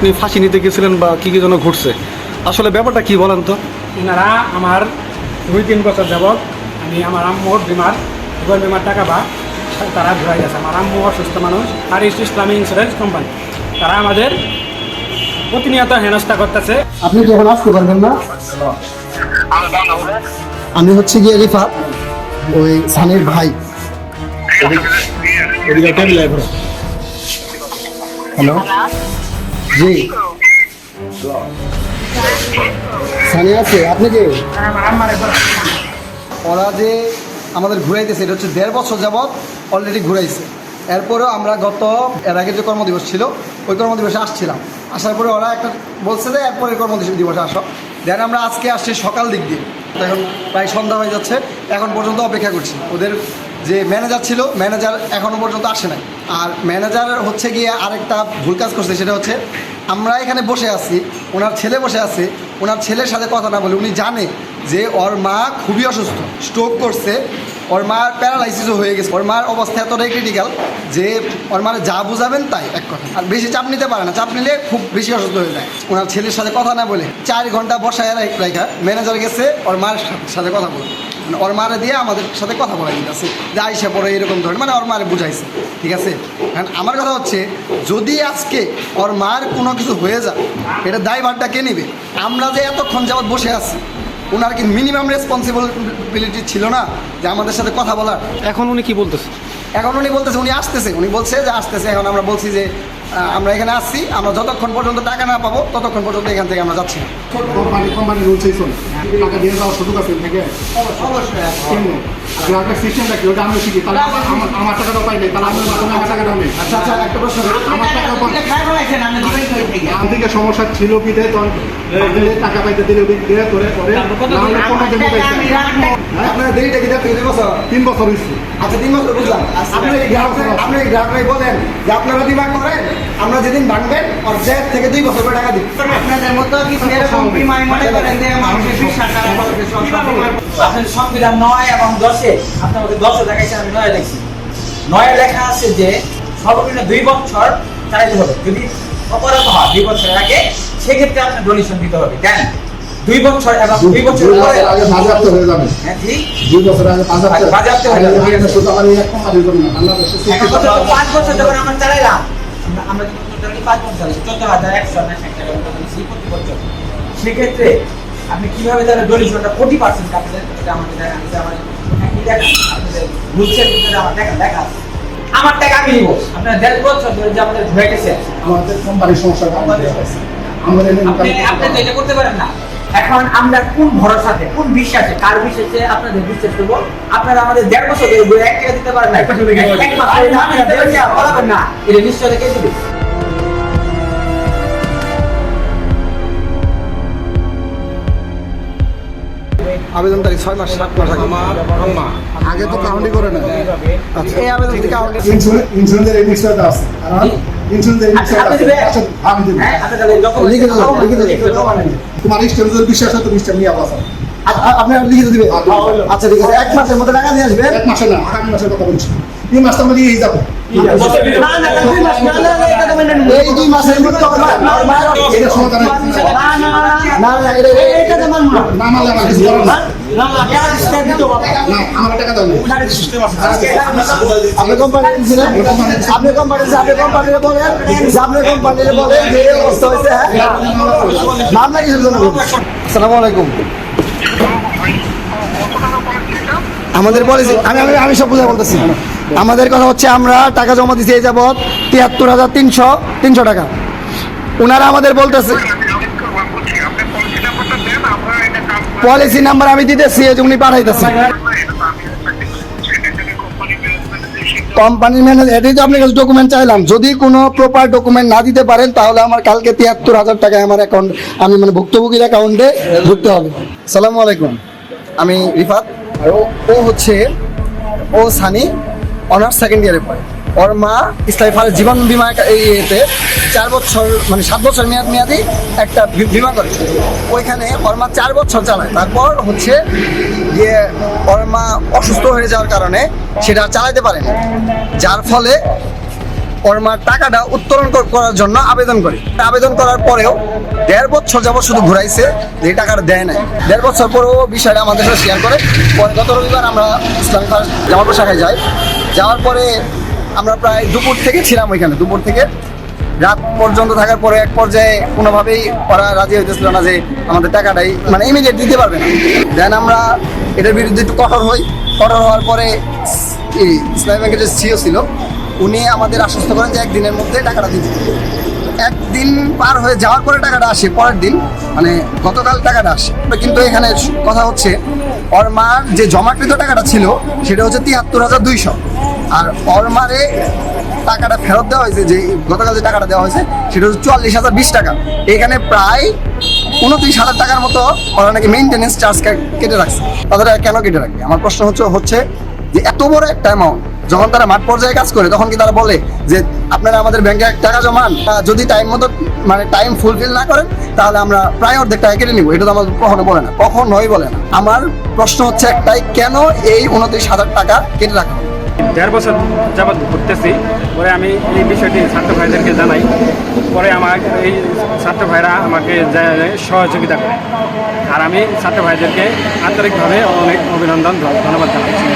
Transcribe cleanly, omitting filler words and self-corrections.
আপনি ফাঁসি নিতে গেছিলেন বা কী কী জন্য ঘটছে, আসলে ব্যাপারটা কি বলেন তো? এনারা আমার 2-3 বছর যাবৎ আমি আমার আম্মুর বিমার টাকা বা তারা ঘুরাই গেছে। আমার আম্মু অসুস্থ মানুষ, আর ইসলামী ইন্স্যুরেন্স কোম্পানি তারা আমাদের প্রতিনিয়ত হেনস্থা করতেছে। আপনি যখন আসতে পারবেন না, আমি হচ্ছে গিয়ে রিফাত, ওই সানির ভাই। হ্যালো, জি সানি আছে, আপনি কে? ওরা যে আমাদের ঘুরাইতেছে এটা হচ্ছে 1.5 বছর যাবৎ অলরেডি ঘুরাইছে। এরপরেও আমরা এর আগে যে কর্মদিবস ছিল ওই কর্মদিবসে আসছিলাম, আসার পরে ওরা একটা বলছে যে এরপরে কর্মদিবসে আসো। দেন আমরা আজকে আসছি সকাল দিক দিয়ে, এখন প্রায় সন্ধ্যা হয়ে যাচ্ছে, এখন পর্যন্ত অপেক্ষা করছি। ওদের যে ম্যানেজার ছিল, ম্যানেজার এখনও পর্যন্ত আসে নাই। আর ম্যানেজার হচ্ছে গিয়ে আরেকটা ভুল কাজ করছে, সেটা হচ্ছে আমরা এখানে বসে আছি, ওনার ছেলে বসে আছে, ওনার ছেলের সাথে কথা না বলে উনি জানে যে ওর মা খুবই অসুস্থ, স্ট্রোক করছে, ওর মার প্যারালাইসিসও হয়ে গেছে। ওর মার অবস্থা এতটাই ক্রিটিক্যাল যে ওর মার যা বুঝাবেন তাই এক কথা, আর বেশি চাপ নিতে পারে না, চাপ নিলে খুব বেশি অসুস্থ হয়ে যায়। ওনার ছেলের সাথে কথা না বলে 4 ঘন্টা বসায় রাখা ম্যানেজার গেছে ওর মার সাথে কথা বলে, মানে ওর মারে দিয়ে আমাদের সাথে কথা বলা দিতেছে যে আইসা পরে এরকম ধরনের, মানে ওর মারে বুঝাইছে। ঠিক আছে, কারণ আমার কথা হচ্ছে যদি আজকে ওর মার কোনো কিছু হয়ে যায় এটা দায়ভারটা কে নেবে? আমরা যে এতক্ষণ যাবৎ বসে আছি, ওনার কি মিনিমাম রেসপন্সিবিলিটি ছিল না যে আমাদের সাথে কথা বলার? এখন উনি কি বলতেছে? এখন উনি বলতেছে উনি আসতেছে, উনি বলছে যে আসতেছে। এখন আমরা বলছি যে আমরা এখানে আসছি, আমরা যতক্ষণ পর্যন্ত টাকা না পাবো ততক্ষণ পর্যন্ত এখান থেকে আমরা যাচ্ছি না। কোম্পানি রুলসেই চলে, টাকা দিয়ে যাওয়ার সুযোগ আছে থেকে অবশ্যই সিস্টেমটা কি ওটা আমি শিখি, তাহলে আমার টাকাটাও পাইলে তাহলে আমার মাধ্যমে আমার টাকাটা নেই। আচ্ছা আচ্ছা, একটা প্রশ্ন, আমার টাকা থেকে সমস্যা ছিল কি দেয় তখন টাকা পাইতে দিলে দিয়ে করে করে আপনার দেরিটা কি 3 বছর? 3 বছর হয়েছে। আচ্ছা 3 বছর বুঝলাম। আপনি গ্রাহকরাই বলেন যে আপনারা দিবা করেন, আমরা যেদিন ভাঙবেন ওর 1.5 থেকে 2 বছর করে টাকা দিই। আপনাদের মতো কিছু এরকম বিমায় মনে করেন যে মানুষের বিশ্বাস আপনার সংবিধান 9 এবং 10-এ আপনার মধ্যে 10 দেখাইছে, আমি 9 লিখছি। 9 লেখা আছে যে সর্বনিম্ন 2 বছর চাইতে হবে, যদি অপরাধ হয় 2 বছরের আগে সেক্ষেত্রে আপনার ডোনেশন দিতে হবে। কেন 2 বছর এবং 2 বছর পরে আগে বাজেয়াপ্ত হয়ে যাবে। হ্যাঁ ঠিক, 2 বছর আগে বাজেয়াপ্ত হয়ে যাবে। শুধু আমার এই এক কোম্পানির জন্য না, বাংলাদেশে 5 বছর যখন আমরা চালাইলাম, আমরা যদি 5 বছর চালাই 14,169 টাকা প্রতি বছর, সেক্ষেত্রে আপনি কিভাবে তাহলে ডোনেশনটা 40% কাটলেন? এটা আমাদের দেখা আছে, আমার একই দেখা আপনাদের রুলসের ভিতরে আমার দেখা আছে। আমার টাকা আমি নিব, আপনার 1.5 বছর ধরে যে আমাদের ঘুরে গেছে আমাদের কোম্পানির সমস্যা আমাদের আপনি তো এটা করতে পারেন না। এখন আমরা কোন ভরসাতে, কোন বিশ্বাসে, কার বিশ্বাসে আপনাদের বিশ্বাস করবো? আপনারা আমাদের 1.5 বছর ধরে 1 টাকা দিতে পারেন না, 1 মাস বলাবেন না, এটা নিশ্চয় কে দিবে? আবেদন তারিখ 6 মাস 7 মাস আগে। আগে তো কাউন্টি করে না। আচ্ছা, এই আবেদন থেকে কাউন্টি ইন্স্যুরেন্সের এই বিষয়টা আছে, কারণ ইন্স্যুরেন্সের এই বিষয়টা আছে। আচ্ছা আমি দেব, হ্যাঁ আপনি তাহলে লিখে দাও, লিখে দাও। তোমার স্টেমজের বিশ্বাস আছে, তুমি স্টেম নিয়ে আসো। আপনি লিখে দিবেন? আচ্ছা ঠিক আছে, 1 মাসের মধ্যে টাকা নিয়ে আসবেন। 1 মাসে না, আগামী মাসের কথা বলছি। এই মাসটা আমরা দিয়ে যাবো। এই 2 মাসের মধ্যে এটা সমাধান না এটা তো মানবো না, মানলে আমার কিছু করার না। না, আমার টাকা দাও না। আপনি কোম্পানি ছিলেন, আপনি কোম্পানির বলেন যে অবস্থা হয়েছে। হ্যাঁ, মামলা কিসের জন্য? আসসালামু আলাইকুম। আমাদের পলিসি আমি সব বুঝে বলতেছি। আমাদের কথা হচ্ছে আমরা টাকা জমা দিচ্ছি এই যাবৎ 73,300 টাকা। ওনারা আমাদের বলতেছে পলিসি নাম্বার আমি দিতেছি, এই যে উনি পাঠাইতেছে কোম্পানির ম্যানেজার। এটাই তো আপনার কাছে ডকুমেন্ট চাইলাম, যদি কোনো প্রপার ডকুমেন্ট না দিতে পারেন তাহলে আমার কালকে 73,000 টাকা আমার অ্যাকাউন্ট, আমি মানে ভুক্তভোগীর অ্যাকাউন্টে ঢুকতে হবে। আসসালামু আলাইকুম, আমি রিফাত, আর ও সানি অনার্স 2nd ইয়ারে পড়ে। ওর মা ইসলামী ফার্স্ট জীবন বীমা এতে 4 বছর মানে 7 বছর মেয়াদি একটা বীমা করে। ওইখানে ওর মা 4 বছর চালায়, তারপর হচ্ছে গিয়ে ওর মা অসুস্থ হয়ে যাওয়ার কারণে সেটা চালাতে পারে না, যার ফলে ওর মা টাকাটা উত্তোলন করার জন্য আবেদন করে। আবেদন করার পরেও 1.5 বছর যাবত শুধু ঘুরাইছে, যে টাকাটা দেয় নাই। 1.5 বছর পরেও বিষয়টা আমাদের সাথে শেয়ার করে। পরে গত রবিবার আমরা ইসলামিক জামালপুর শাখায় যাই। যাওয়ার পরে আমরা প্রায় দুপুর থেকে ছিলাম ওইখানে, দুপুর থেকে রাত পর্যন্ত থাকার পরে এক পর্যায়ে কোনোভাবেই ওরা রাজি হইতেছিল না যে আমাদের টাকাটাই মানে ইমিডিয়েট দিতে পারবে না। দেন আমরা এটার বিরুদ্ধে একটু কঠোর হই। কঠোর হওয়ার পরে ইসলামী ব্যাংকের যে সিও ছিল উনি আমাদের আশ্বস্ত করেন যে একদিনের মধ্যে টাকাটা দিতে। একদিন পার হয়ে যাওয়ার পরে টাকাটা আসে, পরের দিন মানে গতকাল টাকাটা আসে। কিন্তু এখানে কথা হচ্ছে ওর মার যে জমাকৃত টাকাটা ছিল সেটা হচ্ছে ৭৩,২০০, আর ওর মারে টাকাটা ফেরত দেওয়া হয়েছে, যে গতকাল যে টাকাটা দেওয়া হয়েছে সেটা হচ্ছে ৪৪,০২০ টাকা। এখানে প্রায় ২৯,০০০ টাকার মতো ওরা নাকি মেইনটেনেন্স চার্জ কেটে রাখছে। তাদের কেন কেটে রাখবে? আমার প্রশ্ন হচ্ছে যে এত বড় একটা অ্যামাউন্ট যখন তারা মাঠ পর্যায়ে কাজ করে তখন কি তারা বলে যে আপনারা আমাদের ব্যাংকে টাকা জমান, যদি টাইম মতো মানে টাইম ফুলফিল না করেন তাহলে আমরা প্রায় অর্ধেক টাকা কেটে নিব? এটা তো আমাদের কখনো বলে না, কখনোই বলে না। আমার প্রশ্ন হচ্ছে একটাই, কেন এই ২৯,০০০ টাকা কেটে রাখা? 1.5 বছর যাবৎ ঘুরতেছি। পরে আমি এই বিষয়টি ছাত্র ভাইদেরকে জানাই। পরে আমার এই ছাত্র ভাইরা আমাকে সহযোগিতা করে। আর আমি ছাত্র ভাইদেরকে আন্তরিকভাবে অনেক অভিনন্দন, ধন্যবাদ জানাচ্ছি।